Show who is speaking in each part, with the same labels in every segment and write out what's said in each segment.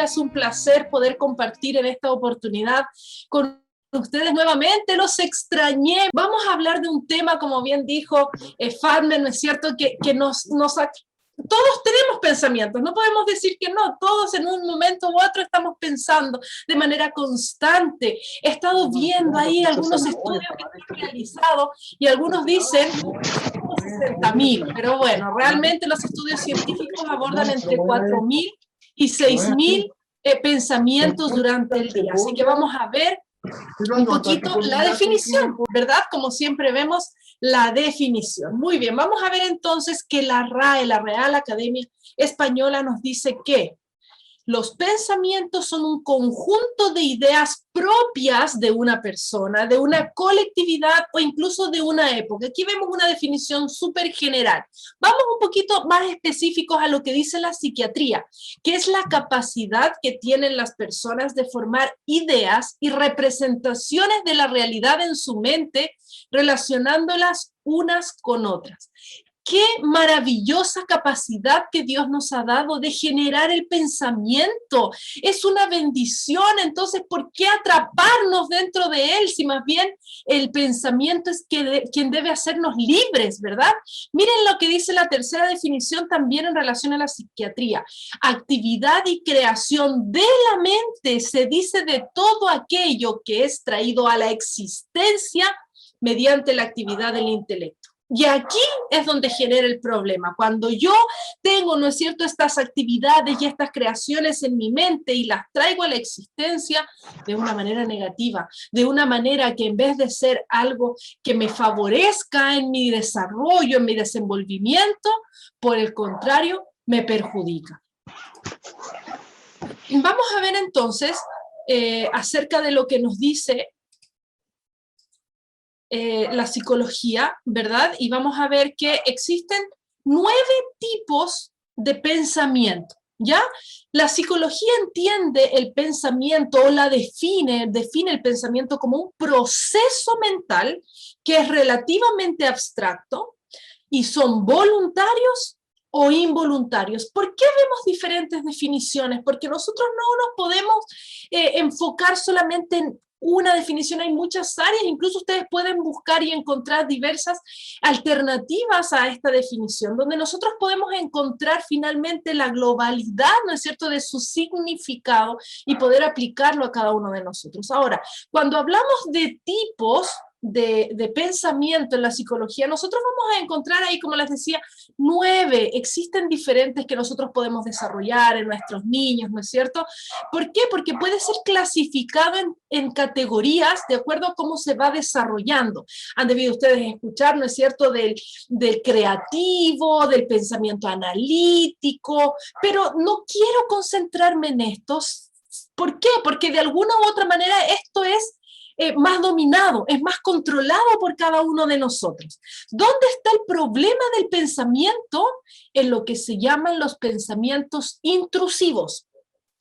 Speaker 1: es un placer poder compartir en esta oportunidad con ustedes nuevamente. Los extrañé. Vamos a hablar de un tema, como bien dijo Fadme, ¿no es cierto? Que todos tenemos pensamientos, no podemos decir que no, todos en un momento u otro estamos pensando de manera constante. He estado viendo ahí algunos estudios que han realizado y algunos dicen 60.000, pero bueno, realmente los estudios científicos abordan entre 4.000 y 6.000 pensamientos durante el día. Así que vamos a ver un poquito la definición, ¿verdad? Como siempre vemos la definición. Muy bien, vamos a ver entonces que la RAE, la Real Academia Española, nos dice que los pensamientos son un conjunto de ideas propias de una persona, de una colectividad o incluso de una época. Aquí vemos una definición súper general. Vamos un poquito más específicos a lo que dice la psiquiatría, que es la capacidad que tienen las personas de formar ideas y representaciones de la realidad en su mente, relacionándolas unas con otras. Qué maravillosa capacidad que Dios nos ha dado de generar el pensamiento. Es una bendición, entonces, ¿por qué atraparnos dentro de él? Si más bien el pensamiento es quien debe hacernos libres, ¿verdad? Miren lo que dice la tercera definición también en relación a la psiquiatría. Actividad y creación de la mente, se dice de todo aquello que es traído a la existencia mediante la actividad del intelecto. Y aquí es donde genera el problema. Cuando yo tengo, ¿no es cierto?, estas actividades y estas creaciones en mi mente y las traigo a la existencia de una manera negativa, de una manera que en vez de ser algo que me favorezca en mi desarrollo, en mi desenvolvimiento, por el contrario, me perjudica. Vamos a ver entonces acerca de lo que nos dice la psicología, ¿verdad? Y vamos a ver que existen 9 tipos de pensamiento, ¿ya? La psicología entiende el pensamiento o define el pensamiento como un proceso mental que es relativamente abstracto y son voluntarios o involuntarios. ¿Por qué vemos diferentes definiciones? Porque nosotros no nos podemos enfocar solamente en una definición, hay muchas áreas, incluso ustedes pueden buscar y encontrar diversas alternativas a esta definición, donde nosotros podemos encontrar finalmente la globalidad, ¿no es cierto?, de su significado y poder aplicarlo a cada uno de nosotros. Ahora, cuando hablamos de tipos de pensamiento en la psicología, nosotros vamos a encontrar ahí, como les decía, 9, existen diferentes que nosotros podemos desarrollar en nuestros niños, ¿no es cierto? ¿Por qué? Porque puede ser clasificado en categorías de acuerdo a cómo se va desarrollando. Han debido ustedes escuchar, ¿no es cierto?, del creativo, del pensamiento analítico, pero no quiero concentrarme en estos. ¿Por qué? Porque de alguna u otra manera esto es más dominado, es más controlado por cada uno de nosotros. ¿Dónde está el problema del pensamiento? En lo que se llaman los pensamientos intrusivos.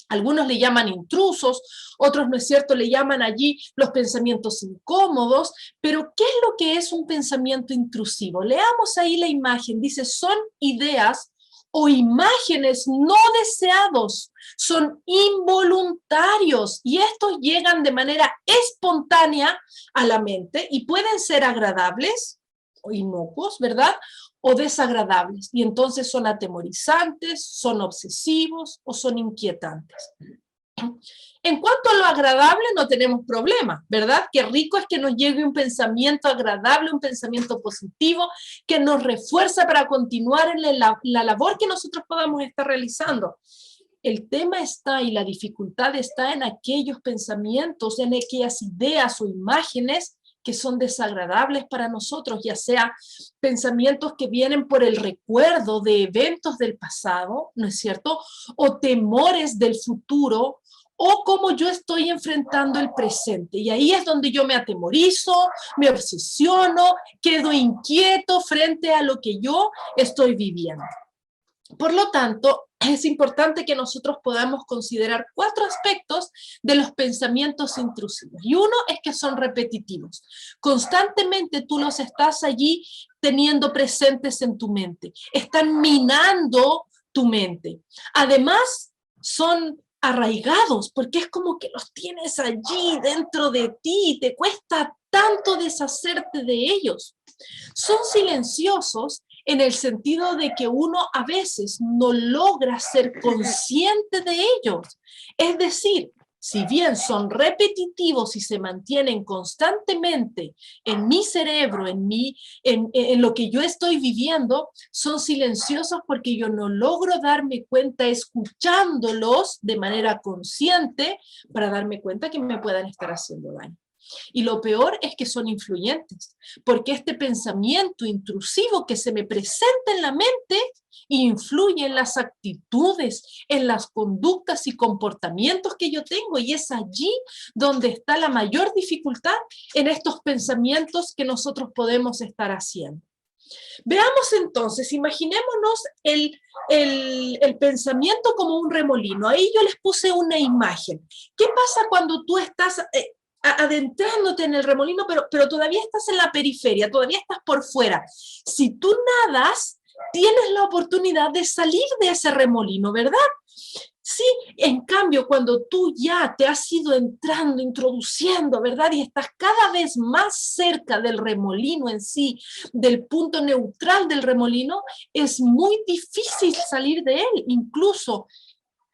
Speaker 1: Algunos le llaman intrusos, otros, ¿no es cierto?, le llaman allí los pensamientos incómodos, pero ¿qué es lo que es un pensamiento intrusivo? Leamos ahí la imagen, dice, son ideas o imágenes no deseados, son involuntarios y estos llegan de manera espontánea a la mente y pueden ser agradables o inocuos, ¿verdad?, o desagradables, y entonces son atemorizantes, son obsesivos o son inquietantes. En cuanto a lo agradable, no tenemos problema, ¿verdad? Qué rico es que nos llegue un pensamiento agradable, un pensamiento positivo, que nos refuerza para continuar en la labor que nosotros podamos estar realizando. El tema está y la dificultad está en aquellos pensamientos, en aquellas ideas o imágenes que son desagradables para nosotros, ya sea pensamientos que vienen por el recuerdo de eventos del pasado, ¿no es cierto?, o temores del futuro, o cómo yo estoy enfrentando el presente. Y ahí es donde yo me atemorizo, me obsesiono, quedo inquieto frente a lo que yo estoy viviendo. Por lo tanto, es importante que nosotros podamos considerar 4 aspectos de los pensamientos intrusivos. Y uno es que son repetitivos. Constantemente tú los estás allí teniendo presentes en tu mente. Están minando tu mente. Además, son arraigados, porque es como que los tienes allí dentro de ti y te cuesta tanto deshacerte de ellos. Son silenciosos en el sentido de que uno a veces no logra ser consciente de ellos. Es decir, si bien son repetitivos y se mantienen constantemente en mi cerebro, en lo que yo estoy viviendo, son silenciosos porque yo no logro darme cuenta escuchándolos de manera consciente para darme cuenta que me puedan estar haciendo daño. Y lo peor es que son influyentes, porque este pensamiento intrusivo que se me presenta en la mente influye en las actitudes, en las conductas y comportamientos que yo tengo, y es allí donde está la mayor dificultad en estos pensamientos que nosotros podemos estar haciendo. Veamos entonces, imaginémonos el pensamiento como un remolino. Ahí yo les puse una imagen. ¿Qué pasa cuando tú estás adentrándote en el remolino, pero todavía estás en la periferia, todavía estás por fuera? Si tú nadas, tienes la oportunidad de salir de ese remolino, ¿verdad? Sí, en cambio, cuando tú ya te has ido entrando, introduciendo, ¿verdad? Y estás cada vez más cerca del remolino en sí, del punto neutral del remolino, es muy difícil salir de él. Incluso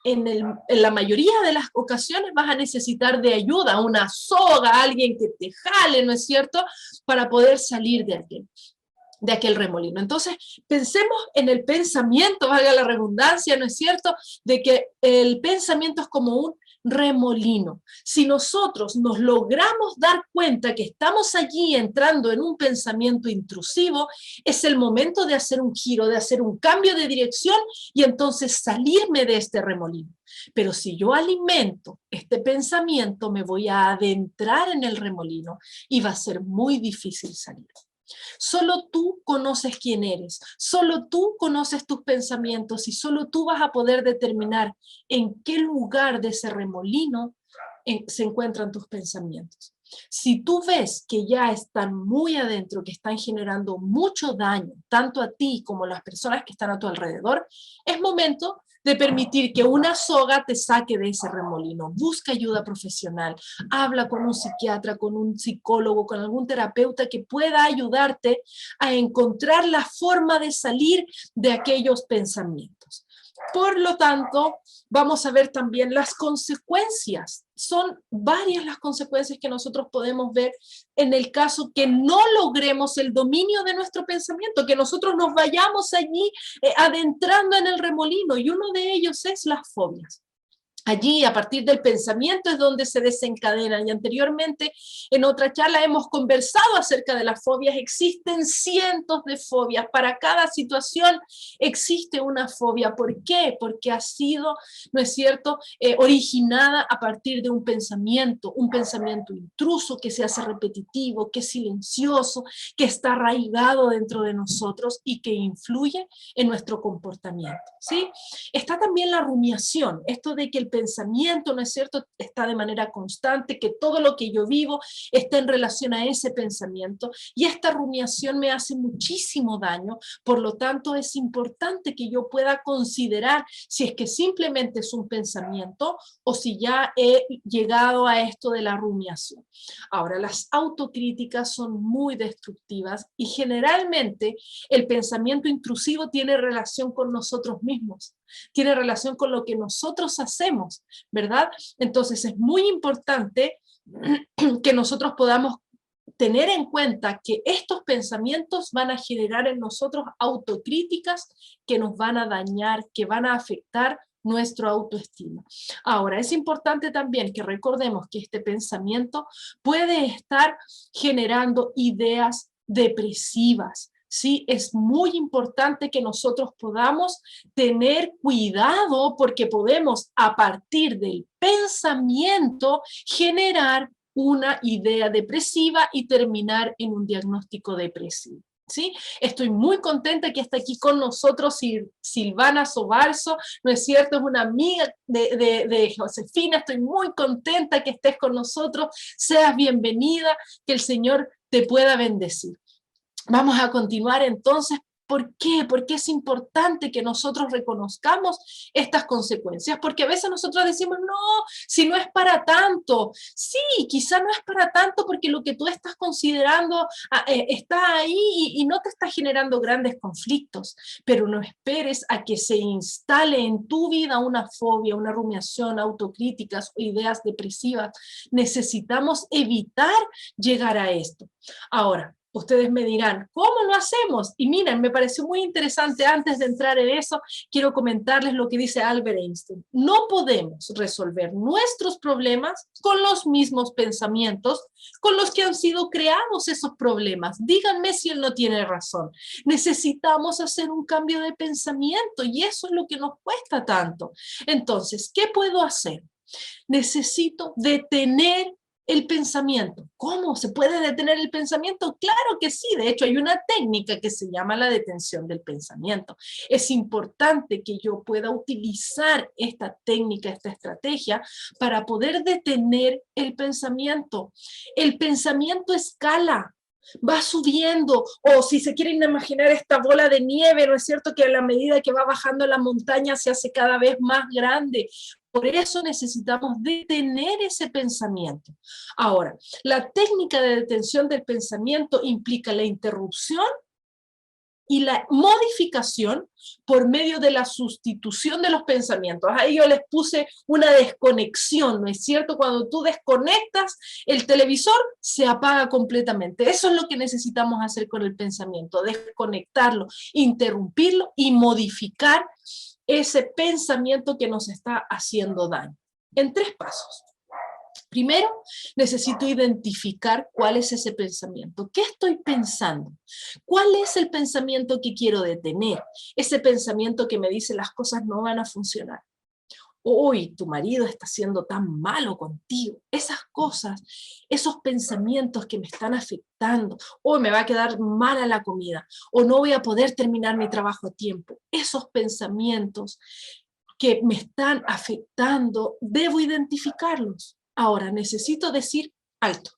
Speaker 1: en la mayoría de las ocasiones vas a necesitar de ayuda, una soga, alguien que te jale, ¿no es cierto?, para poder salir de aquel remolino. Entonces, pensemos en el pensamiento, valga la redundancia, ¿no es cierto?, de que el pensamiento es como un remolino. Si nosotros nos logramos dar cuenta que estamos allí entrando en un pensamiento intrusivo, es el momento de hacer un giro, de hacer un cambio de dirección y entonces salirme de este remolino. Pero si yo alimento este pensamiento, me voy a adentrar en el remolino y va a ser muy difícil salir. Solo tú conoces quién eres, solo tú conoces tus pensamientos y solo tú vas a poder determinar en qué lugar de ese remolino se encuentran tus pensamientos. Si tú ves que ya están muy adentro, que están generando mucho daño, tanto a ti como a las personas que están a tu alrededor, es momento de permitir que una soga te saque de ese remolino. Busca ayuda profesional, habla con un psiquiatra, con un psicólogo, con algún terapeuta que pueda ayudarte a encontrar la forma de salir de aquellos pensamientos. Por lo tanto, vamos a ver también las consecuencias. Son varias las consecuencias que nosotros podemos ver en el caso que no logremos el dominio de nuestro pensamiento, que nosotros nos vayamos allí adentrando en el remolino, y uno de ellos es las fobias. Allí, a partir del pensamiento, es donde se desencadenan. Y anteriormente, en otra charla, hemos conversado acerca de las fobias. Existen cientos de fobias. Para cada situación existe una fobia. ¿Por qué? Porque ha sido, ¿no es cierto?, originada a partir de un pensamiento intruso que se hace repetitivo, que es silencioso, que está arraigado dentro de nosotros y que influye en nuestro comportamiento, ¿sí? Está también la rumiación, esto de que el pensamiento, ¿no es cierto?, está de manera constante, que todo lo que yo vivo está en relación a ese pensamiento, y esta rumiación me hace muchísimo daño. Por lo tanto, es importante que yo pueda considerar si es que simplemente es un pensamiento o si ya he llegado a esto de la rumiación. Ahora, las autocríticas son muy destructivas y generalmente el pensamiento intrusivo tiene relación con nosotros mismos, tiene relación con lo que nosotros hacemos, ¿verdad? Entonces es muy importante que nosotros podamos tener en cuenta que estos pensamientos van a generar en nosotros autocríticas que nos van a dañar, que van a afectar nuestra autoestima. Ahora, es importante también que recordemos que este pensamiento puede estar generando ideas depresivas. Sí, es muy importante que nosotros podamos tener cuidado porque podemos, a partir del pensamiento, generar una idea depresiva y terminar en un diagnóstico depresivo. ¿Sí? Estoy muy contenta que está aquí con nosotros Silvana Sobarzo, ¿no es cierto? Es una amiga de Josefina. Estoy muy contenta que estés con nosotros. Seas bienvenida, que el Señor te pueda bendecir. Vamos a continuar entonces ¿Por qué? Porque es importante que nosotros reconozcamos estas consecuencias, porque a veces nosotros decimos, no, si no es para tanto. Sí, quizá no es para tanto porque lo que tú estás considerando está ahí y no te está generando grandes conflictos, pero no esperes a que se instale en tu vida una fobia, una rumiación, autocríticas o ideas depresivas. Necesitamos evitar llegar a esto. Ahora, ustedes me dirán, ¿cómo lo hacemos? Y miren, me pareció muy interesante, antes de entrar en eso, quiero comentarles lo que dice Albert Einstein. No podemos resolver nuestros problemas con los mismos pensamientos con los que han sido creados esos problemas. Díganme si él no tiene razón. Necesitamos hacer un cambio de pensamiento y eso es lo que nos cuesta tanto. Entonces, ¿qué puedo hacer? Necesito detener el pensamiento. ¿Cómo? ¿Se puede detener el pensamiento? Claro que sí. De hecho, hay una técnica que se llama la detención del pensamiento. Es importante que yo pueda utilizar esta técnica, esta estrategia, para poder detener el pensamiento. El pensamiento escala. Va subiendo, o si se quieren imaginar esta bola de nieve, ¿no es cierto? Que a la medida que va bajando la montaña se hace cada vez más grande. Por eso necesitamos detener ese pensamiento. Ahora, la técnica de detención del pensamiento implica la interrupción y la modificación por medio de la sustitución de los pensamientos. Ahí yo les puse una desconexión, ¿no es cierto? Cuando tú desconectas el televisor, se apaga completamente. Eso es lo que necesitamos hacer con el pensamiento, desconectarlo, interrumpirlo y modificar ese pensamiento que nos está haciendo daño. En 3 pasos. Primero, necesito identificar cuál es ese pensamiento. ¿Qué estoy pensando? ¿Cuál es el pensamiento que quiero detener? Ese pensamiento que me dice las cosas no van a funcionar. Hoy tu marido está siendo tan malo contigo. Esas cosas, esos pensamientos que me están afectando. Hoy me va a quedar mala la comida. O no voy a poder terminar mi trabajo a tiempo. Esos pensamientos que me están afectando, debo identificarlos. Ahora, necesito decir alto.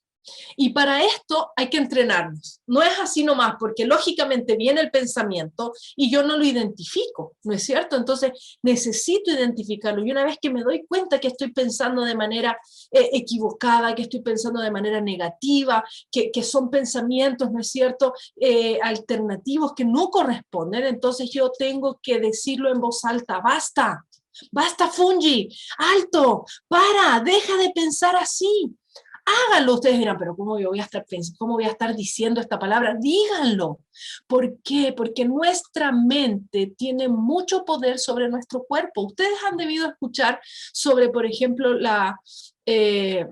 Speaker 1: Y para esto hay que entrenarnos. No es así nomás, porque lógicamente viene el pensamiento y yo no lo identifico, ¿no es cierto? Entonces necesito identificarlo. Y una vez que me doy cuenta que estoy pensando de manera equivocada, que estoy pensando de manera negativa, que son pensamientos, ¿no es cierto?, alternativos que no corresponden, entonces yo tengo que decirlo en voz alta, basta. Basta, Fungi, alto, para, deja de pensar así. Háganlo. Ustedes dirán, pero ¿cómo yo voy a estar pensando, cómo voy a estar diciendo esta palabra? Díganlo. ¿Por qué? Porque nuestra mente tiene mucho poder sobre nuestro cuerpo. Ustedes han debido escuchar sobre, por ejemplo, el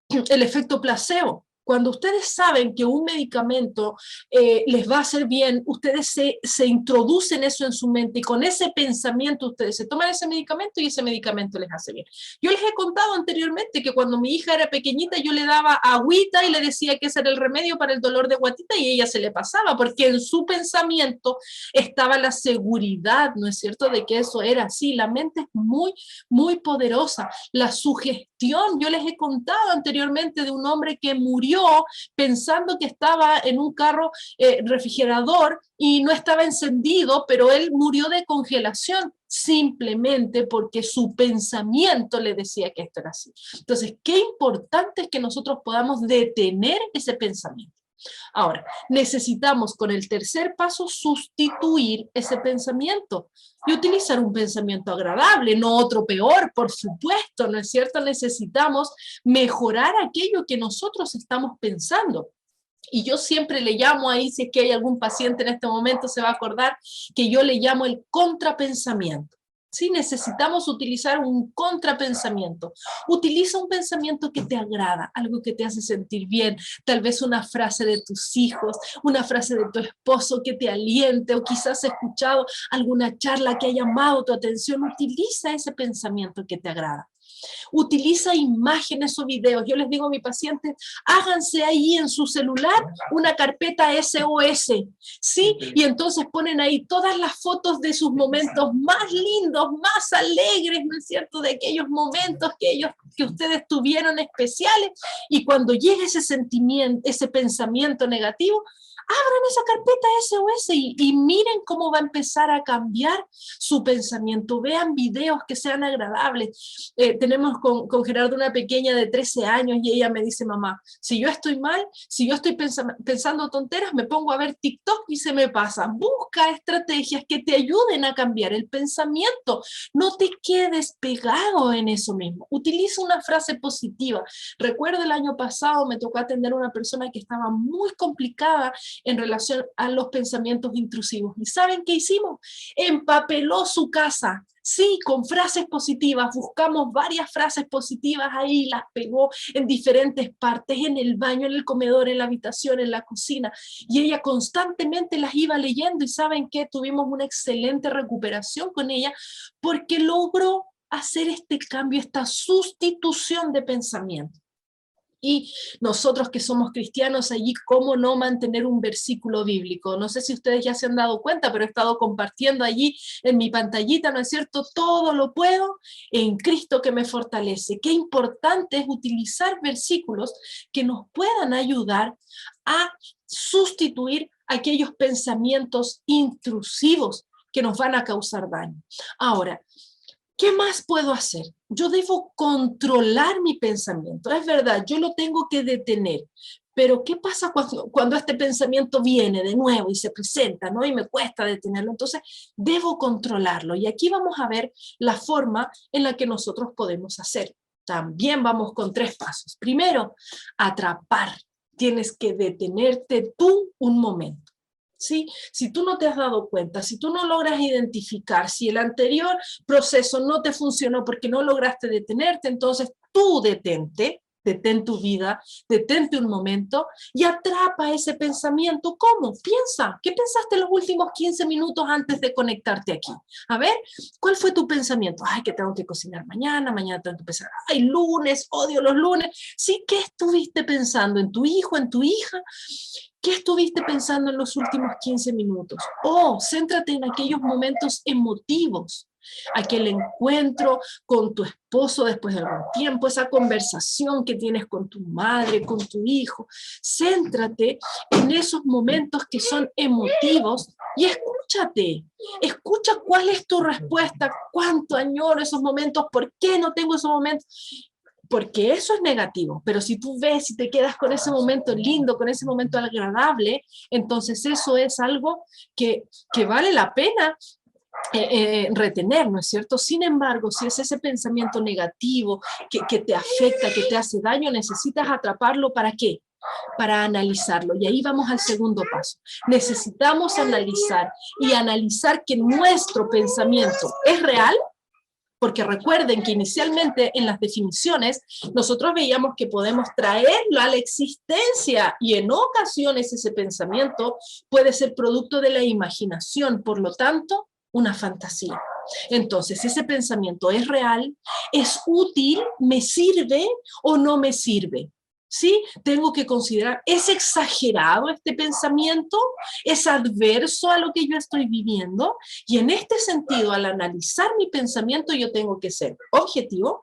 Speaker 1: efecto placebo. Cuando ustedes saben que un medicamento les va a hacer bien, ustedes se introducen eso en su mente y con ese pensamiento ustedes se toman ese medicamento y ese medicamento les hace bien. Yo les he contado anteriormente que cuando mi hija era pequeñita yo le daba agüita y le decía que ese era el remedio para el dolor de guatita y ella se le pasaba porque en su pensamiento estaba la seguridad, ¿no es cierto?, de que eso era así. La mente es muy, muy poderosa. La sugestión, yo les he contado anteriormente de un hombre que murió pensando que estaba en un carro refrigerador y no estaba encendido, pero él murió de congelación simplemente porque su pensamiento le decía que esto era así. Entonces, qué importante es que nosotros podamos detener ese pensamiento. Ahora, necesitamos con el tercer paso sustituir ese pensamiento y utilizar un pensamiento agradable, no otro peor, por supuesto, ¿no es cierto? Necesitamos mejorar aquello que nosotros estamos pensando. Y yo siempre le llamo ahí, si es que hay algún paciente en este momento se va a acordar, que yo le llamo el contrapensamiento. Sí, necesitamos utilizar un contrapensamiento. Utiliza un pensamiento que te agrada, algo que te hace sentir bien, tal vez una frase de tus hijos, una frase de tu esposo que te aliente, o quizás has escuchado alguna charla que haya llamado tu atención. Utiliza ese pensamiento que te agrada. Utiliza imágenes o videos. Yo les digo a mis pacientes, háganse ahí en su celular una carpeta SOS, ¿sí? Y entonces ponen ahí todas las fotos de sus momentos más lindos, más alegres, ¿no es cierto? De aquellos momentos que ustedes tuvieron especiales, y cuando llegue ese sentimiento, ese pensamiento negativo, abran esa carpeta SOS y miren cómo va a empezar a cambiar su pensamiento. Vean videos que sean agradables. Tenemos con Gerardo una pequeña de 13 años y ella me dice, mamá, si yo estoy mal, si yo estoy pensando tonteras, me pongo a ver TikTok y se me pasa. Busca estrategias que te ayuden a cambiar el pensamiento. No te quedes pegado en eso mismo. Utiliza una frase positiva. Recuerdo el año pasado me tocó atender a una persona que estaba muy complicada en relación a los pensamientos intrusivos. ¿Y saben qué hicimos? Empapeló su casa, sí, con frases positivas. Buscamos varias frases positivas ahí, las pegó en diferentes partes, en el baño, en el comedor, en la habitación, en la cocina, y ella constantemente las iba leyendo, y ¿saben qué? Tuvimos una excelente recuperación con ella, porque logró hacer este cambio, esta sustitución de pensamiento. Y nosotros que somos cristianos allí, ¿cómo no mantener un versículo bíblico? No sé si ustedes ya se han dado cuenta, pero he estado compartiendo allí en mi pantallita, ¿no es cierto? Todo lo puedo en Cristo que me fortalece. Qué importante es utilizar versículos que nos puedan ayudar a sustituir aquellos pensamientos intrusivos que nos van a causar daño. Ahora, ¿qué más puedo hacer? Yo debo controlar mi pensamiento. Es verdad, yo lo tengo que detener. Pero ¿qué pasa cuando este pensamiento viene de nuevo y se presenta, ¿no? Y me cuesta detenerlo. Entonces, debo controlarlo. Y aquí vamos a ver la forma en la que nosotros podemos hacer. También vamos con 3 pasos. Primero, atrapar. Tienes que detenerte tú un momento. ¿Sí? Si tú no te has dado cuenta, si tú no logras identificar, si el anterior proceso no te funcionó porque no lograste detenerte, entonces tú detente, detén tu vida, detente un momento y atrapa ese pensamiento. ¿Cómo? Piensa. ¿Qué pensaste los últimos 15 minutos antes de conectarte aquí? A ver, ¿cuál fue tu pensamiento? Ay, que tengo que cocinar mañana, mañana tengo que empezar. Ay, lunes, odio los lunes. Sí, ¿qué estuviste pensando? ¿En tu hijo, en tu hija? ¿Qué estuviste pensando en los últimos 15 minutos? Céntrate en aquellos momentos emotivos, aquel encuentro con tu esposo después de algún tiempo, esa conversación que tienes con tu madre, con tu hijo. Céntrate en esos momentos que son emotivos y escúchate. Escucha cuál es tu respuesta, cuánto añoro esos momentos, por qué no tengo esos momentos. Porque eso es negativo, pero si tú ves y te quedas con ese momento lindo, con ese momento agradable, entonces eso es algo que vale la pena retener, ¿no es cierto? Sin embargo, si es ese pensamiento negativo que te afecta, que te hace daño, necesitas atraparlo. ¿Para qué? Para analizarlo. Y ahí vamos al segundo paso. Necesitamos analizar que nuestro pensamiento es real. Porque recuerden que inicialmente en las definiciones nosotros veíamos que podemos traerlo a la existencia, y en ocasiones ese pensamiento puede ser producto de la imaginación, por lo tanto, una fantasía. Entonces, ese pensamiento es real, es útil, me sirve o no me sirve. ¿Sí? Tengo que considerar, ¿es exagerado este pensamiento? ¿Es adverso a lo que yo estoy viviendo? Y en este sentido, al analizar mi pensamiento, yo tengo que ser objetivo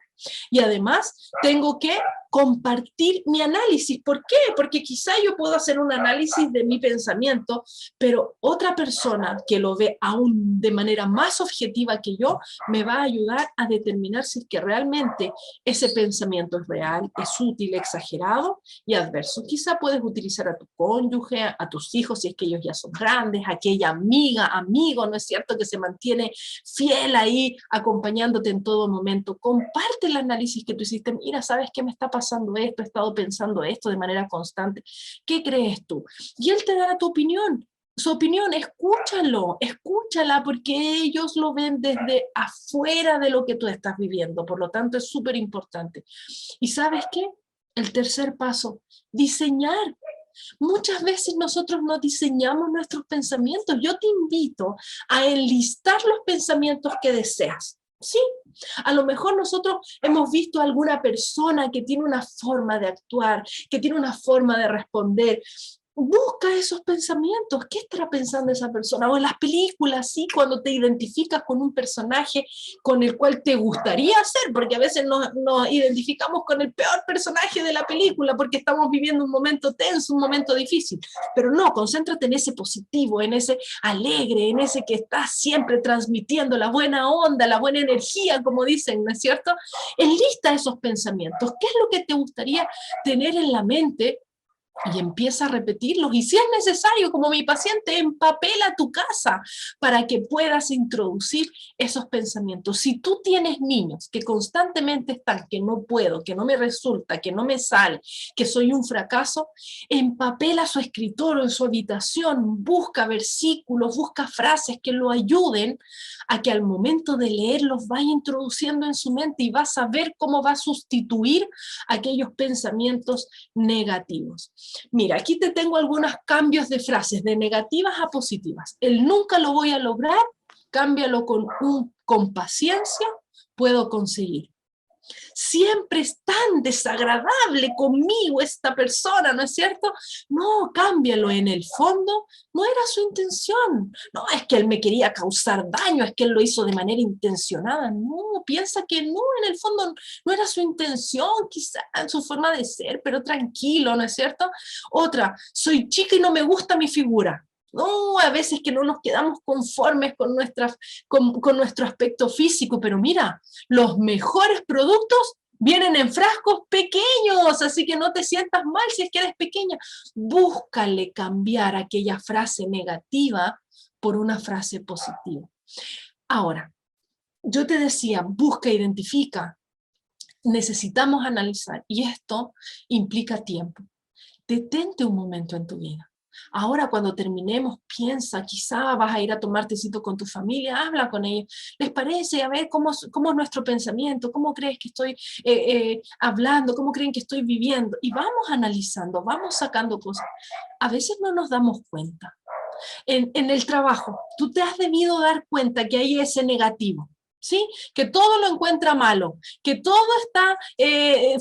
Speaker 1: y además tengo que compartir mi análisis. ¿Por qué? Porque quizá yo puedo hacer un análisis de mi pensamiento, pero otra persona que lo ve aún de manera más objetiva que yo, me va a ayudar a determinar si es que realmente ese pensamiento es real, es útil, exagerado y adverso. Quizá puedes utilizar a tu cónyuge, a tus hijos, si es que ellos ya son grandes, a aquella amiga, amigo, ¿no es cierto?, que se mantiene fiel ahí, acompañándote en todo momento. Comparte el análisis que tú hiciste. Mira, ¿sabes qué me está pasando esto? He estado pensando esto de manera constante. ¿Qué crees tú? Y él te dará tu opinión. Su opinión, escúchala, porque ellos lo ven desde afuera de lo que tú estás viviendo. Por lo tanto, es súper importante. ¿Y sabes qué? El tercer paso, diseñar. Muchas veces nosotros no diseñamos nuestros pensamientos. Yo te invito a enlistar los pensamientos que deseas. Sí, a lo mejor nosotros hemos visto a alguna persona que tiene una forma de actuar, que tiene una forma de responder. Busca esos pensamientos, ¿qué estará pensando esa persona? O en las películas, sí, cuando te identificas con un personaje con el cual te gustaría ser, porque a veces nos identificamos con el peor personaje de la película porque estamos viviendo un momento tenso, un momento difícil. Pero no, concéntrate en ese positivo, en ese alegre, en ese que está siempre transmitiendo la buena onda, la buena energía, como dicen, ¿no es cierto? Enlista esos pensamientos. ¿Qué es lo que te gustaría tener en la mente? Y empieza a repetirlos. Y si es necesario, como mi paciente, empapela tu casa para que puedas introducir esos pensamientos. Si tú tienes niños que constantemente están, que no puedo, que no me resulta, que no me sale, que soy un fracaso, empapela su escritorio en su habitación, busca versículos, busca frases que lo ayuden a que al momento de leerlos vaya introduciendo en su mente y vas a ver cómo va a sustituir aquellos pensamientos negativos. Mira, aquí te tengo algunos cambios de frases, de negativas a positivas. El nunca lo voy a lograr, cámbialo con paciencia, puedo conseguir. Siempre es tan desagradable conmigo esta persona, ¿no es cierto? No, cámbialo, en el fondo no era su intención. No, es que él me quería causar daño, es que él lo hizo de manera intencionada. No, piensa que no, en el fondo no era su intención, quizá en su forma de ser, pero tranquilo, ¿no es cierto? Otra, soy chica y no me gusta mi figura. No, a veces que no nos quedamos conformes con nuestro aspecto físico, pero mira, los mejores productos vienen en frascos pequeños, así que no te sientas mal si es que eres pequeña. Búscale cambiar aquella frase negativa por una frase positiva. Ahora, yo te decía, busca, identifica. Necesitamos analizar y esto implica tiempo. Detente un momento en tu vida. Ahora cuando terminemos, piensa, quizá vas a ir a tomar tecito con tu familia, habla con ellos. ¿Les parece? A ver cómo es nuestro pensamiento, cómo crees que estoy hablando, cómo creen que estoy viviendo. Y vamos analizando, vamos sacando cosas. A veces no nos damos cuenta. En el trabajo, tú te has debido dar cuenta que hay ese negativo. ¿Sí? Que todo lo encuentra malo, que todo está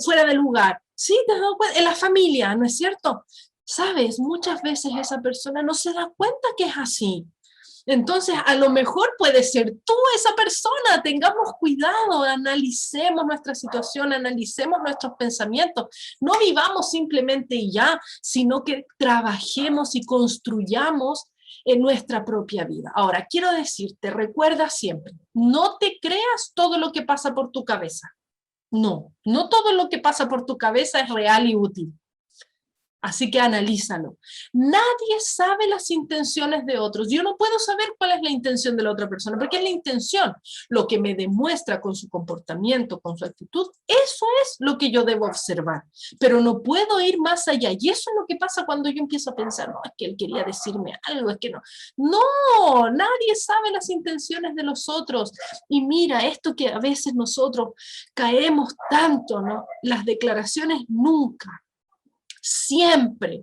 Speaker 1: fuera de lugar. ¿Sí? ¿Te has dado cuenta? En la familia, ¿no es cierto? Sabes, muchas veces esa persona no se da cuenta que es así. Entonces, a lo mejor puede ser tú esa persona. Tengamos cuidado, analicemos nuestra situación, analicemos nuestros pensamientos. No vivamos simplemente y ya, sino que trabajemos y construyamos en nuestra propia vida. Ahora, quiero decirte, recuerda siempre, no te creas todo lo que pasa por tu cabeza. No, no todo lo que pasa por tu cabeza es real y útil. Así que analízalo. Nadie sabe las intenciones de otros. Yo no puedo saber cuál es la intención de la otra persona, porque es la intención. Lo que me demuestra con su comportamiento, con su actitud, eso es lo que yo debo observar. Pero no puedo ir más allá. Y eso es lo que pasa cuando yo empiezo a pensar, no, es que él quería decirme algo, es que no. No, nadie sabe las intenciones de los otros. Y mira, esto que a veces nosotros caemos tanto, ¿no? Las declaraciones nunca. Siempre,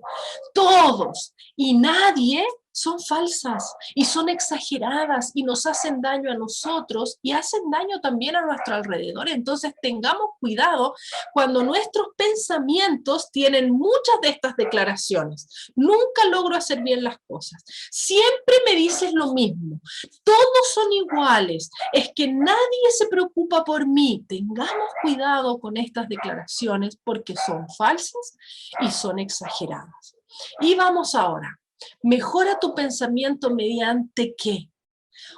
Speaker 1: todos y nadie son falsas y son exageradas y nos hacen daño a nosotros y hacen daño también a nuestro alrededor. Entonces tengamos cuidado cuando nuestros pensamientos tienen muchas de estas declaraciones. Nunca logro hacer bien las cosas. Siempre me dices lo mismo. Todos son iguales. Es que nadie se preocupa por mí. Tengamos cuidado con estas declaraciones porque son falsas y son exageradas. Y vamos ahora. Mejora tu pensamiento mediante qué.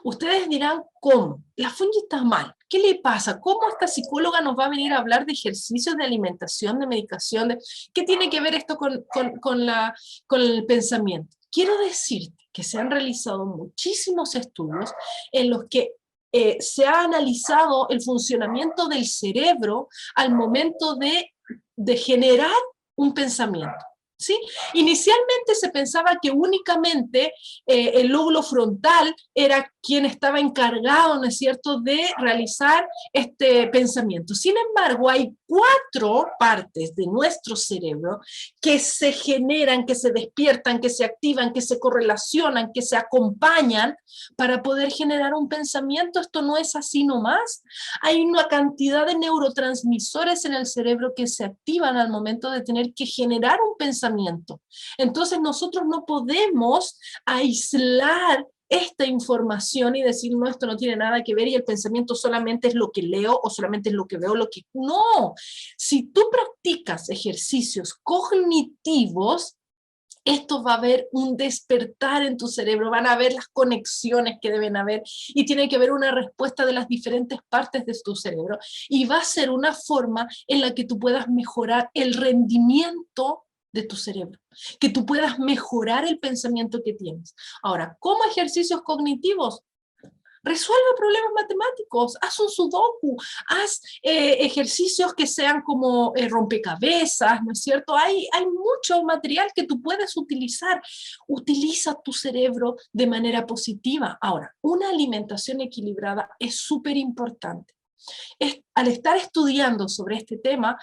Speaker 1: Ustedes dirán, ¿cómo? La Fungi está mal. ¿Qué le pasa? ¿Cómo esta psicóloga nos va a venir a hablar de ejercicios, de alimentación, de medicación? ¿Qué tiene que ver esto con el pensamiento? Quiero decirte que se han realizado muchísimos estudios en los que se ha analizado el funcionamiento del cerebro al momento de generar un pensamiento. ¿Sí? Inicialmente se pensaba que únicamente el lóbulo frontal era quien estaba encargado, ¿no es cierto?, de realizar este pensamiento. Sin embargo, hay 4 partes de nuestro cerebro que se generan, que se despiertan, que se activan, que se correlacionan, que se acompañan para poder generar un pensamiento. Esto no es así nomás. Hay una cantidad de neurotransmisores en el cerebro que se activan al momento de tener que generar un pensamiento. Entonces nosotros no podemos aislar esta información y decir, no, esto no tiene nada que ver y el pensamiento solamente es lo que leo o solamente es lo que veo, lo que... No, si tú practicas ejercicios cognitivos, esto va a haber un despertar en tu cerebro, van a haber las conexiones que deben haber y tiene que haber una respuesta de las diferentes partes de tu cerebro y va a ser una forma en la que tú puedas mejorar el rendimiento de tu cerebro, que tú puedas mejorar el pensamiento que tienes. Ahora, ¿cómo ejercicios cognitivos? Resuelve problemas matemáticos, haz un sudoku, haz ejercicios que sean como rompecabezas, ¿no es cierto? Hay mucho material que tú puedes utilizar. Utiliza tu cerebro de manera positiva. Ahora, una alimentación equilibrada es súper importante. Al estar estudiando sobre este tema,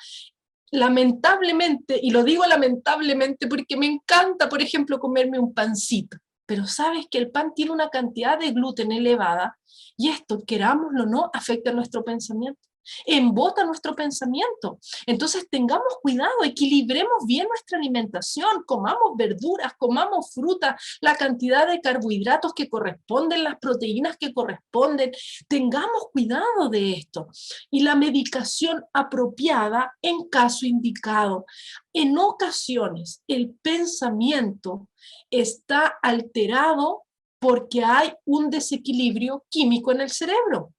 Speaker 1: lamentablemente, y lo digo lamentablemente porque me encanta, por ejemplo, comerme un pancito, pero sabes que el pan tiene una cantidad de gluten elevada y esto, querámoslo o no, afecta nuestro pensamiento, embota nuestro pensamiento. Entonces tengamos cuidado, equilibremos bien nuestra alimentación, comamos verduras, comamos frutas, la cantidad de carbohidratos que corresponden, las proteínas que corresponden, tengamos cuidado de esto. Y la medicación apropiada en caso indicado. En ocasiones el pensamiento está alterado porque hay un desequilibrio químico en el cerebro.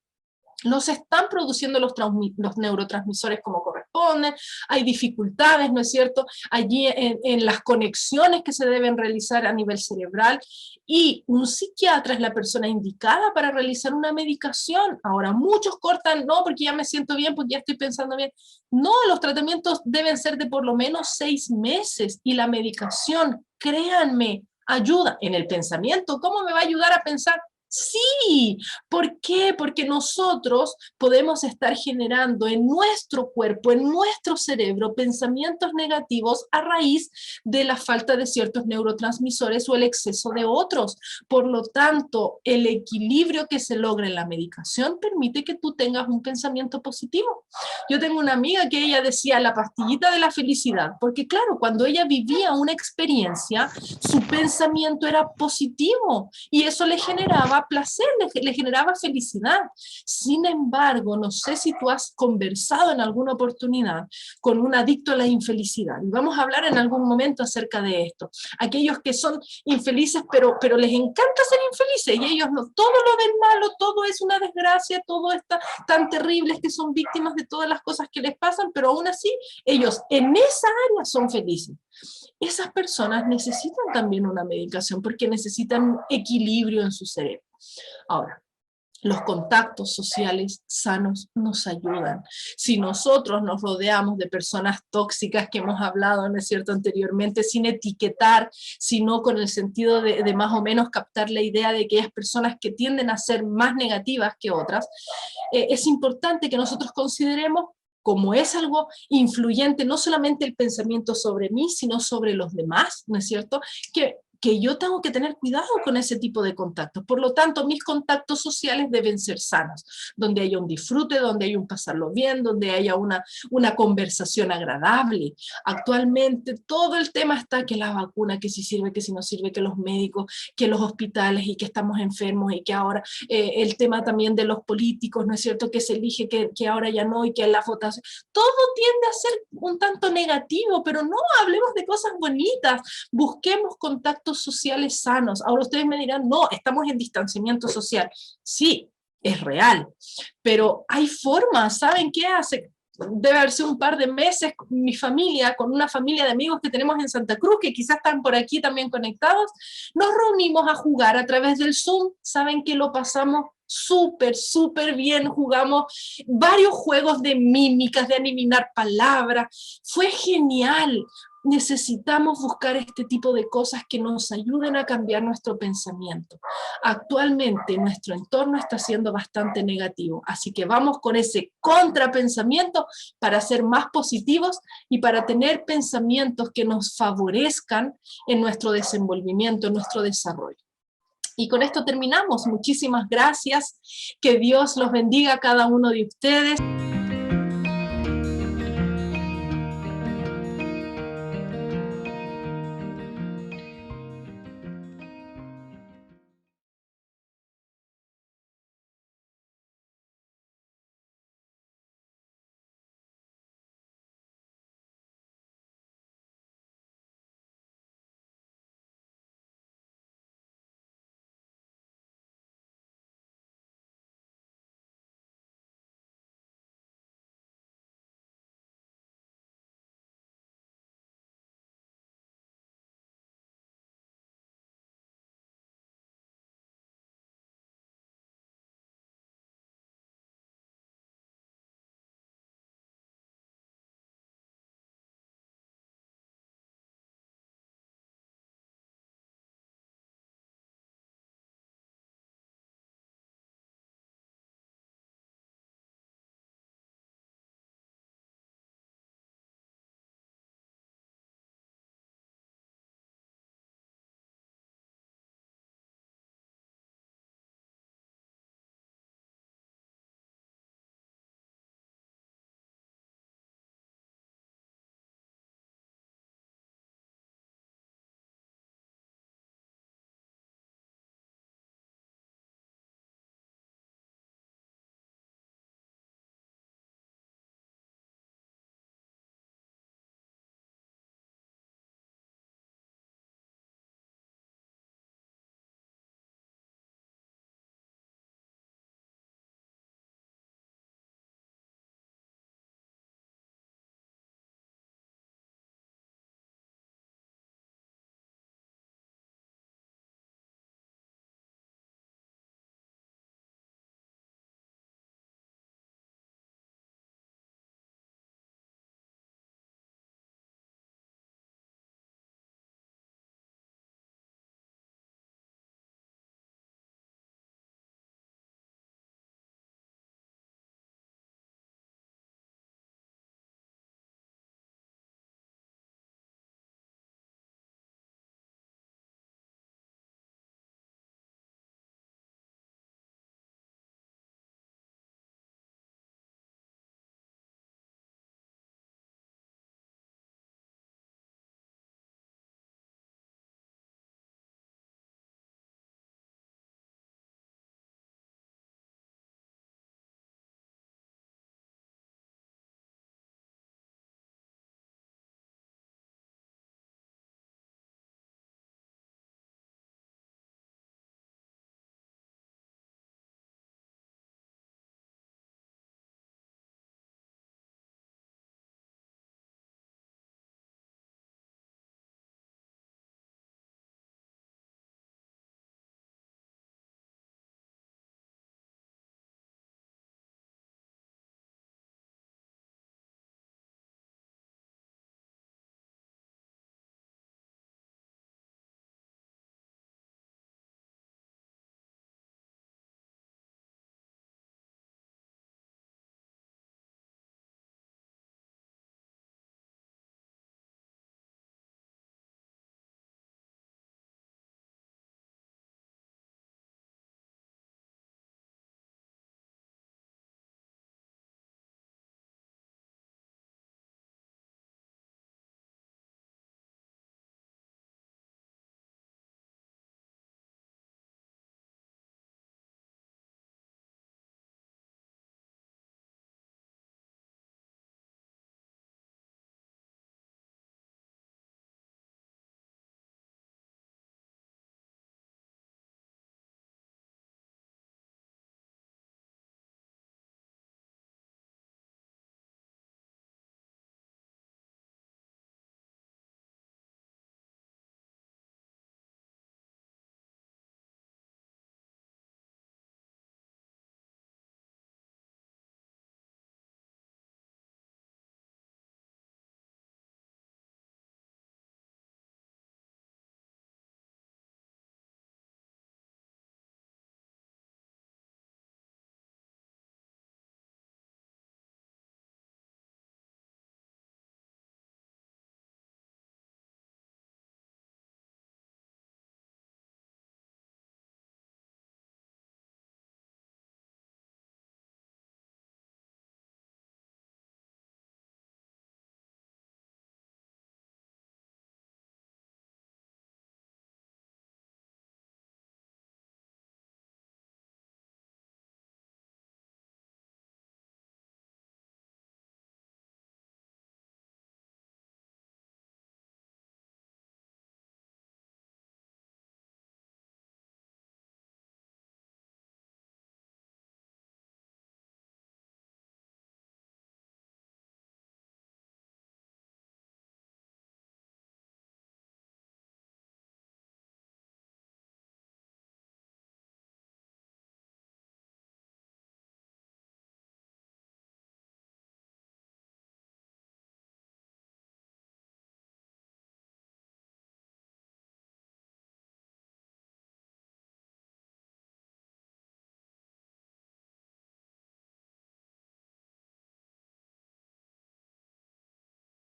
Speaker 1: No se están produciendo los neurotransmisores como corresponden, hay dificultades, ¿no es cierto?, allí en las conexiones que se deben realizar a nivel cerebral, y un psiquiatra es la persona indicada para realizar una medicación. Ahora, muchos cortan, no, porque ya me siento bien, porque ya estoy pensando bien. No, los tratamientos deben ser de por lo menos 6 meses, y la medicación, créanme, ayuda en el pensamiento. ¿Cómo me va a ayudar a pensar? Sí, ¿por qué? Porque nosotros podemos estar generando en nuestro cuerpo, en nuestro cerebro, pensamientos negativos a raíz de la falta de ciertos neurotransmisores o el exceso de otros. Por lo tanto, el equilibrio que se logra en la medicación permite que tú tengas un pensamiento positivo. Yo tengo una amiga que ella decía la pastillita de la felicidad, porque claro, cuando ella vivía una experiencia, su pensamiento era positivo y eso le generaba placer, le generaba felicidad. Sin embargo, no sé si tú has conversado en alguna oportunidad con un adicto a la infelicidad, y vamos a hablar en algún momento acerca de esto. Aquellos que son infelices, pero les encanta ser infelices, y ellos no, todo lo ven malo, todo es una desgracia, todo está tan terrible, es que son víctimas de todas las cosas que les pasan, pero aún así, ellos en esa área son felices. Esas personas necesitan también una medicación porque necesitan equilibrio en su cerebro. Ahora, los contactos sociales sanos nos ayudan. Si nosotros nos rodeamos de personas tóxicas que hemos hablado, ¿no es cierto?, anteriormente, sin etiquetar, sino con el sentido de más o menos captar la idea de que hay personas que tienden a ser más negativas que otras, es importante que nosotros consideremos como es algo influyente, no solamente el pensamiento sobre mí, sino sobre los demás, ¿no es cierto?, que yo tengo que tener cuidado con ese tipo de contactos. Por lo tanto, mis contactos sociales deben ser sanos, donde haya un disfrute, donde haya un pasarlo bien, donde haya una conversación agradable. Actualmente todo el tema está que la vacuna, que si sirve, que si no sirve, que los médicos, que los hospitales y que estamos enfermos y que ahora el tema también de los políticos, ¿no es cierto?, que se elige que ahora ya no y que la votación. Todo tiende a ser un tanto negativo, pero no hablemos de cosas bonitas, busquemos contactos sociales sanos. Ahora ustedes me dirán, no, estamos en distanciamiento social. Sí, es real, pero hay formas. ¿Saben qué hace? Debe haber sido un par de meses, mi familia, con una familia de amigos que tenemos en Santa Cruz, que quizás están por aquí también conectados, nos reunimos a jugar a través del Zoom. ¿Saben que lo pasamos súper bien? Jugamos varios juegos de mímicas, de adivinar palabras. Fue genial. necesitamos buscar este tipo de cosas que nos ayuden a cambiar nuestro pensamiento. Actualmente nuestro entorno está siendo bastante negativo, así que vamos con ese contrapensamiento para ser más positivos y para tener pensamientos que nos favorezcan en nuestro desenvolvimiento, en nuestro desarrollo. Y con esto terminamos. Muchísimas gracias. Que Dios los bendiga a cada uno de ustedes.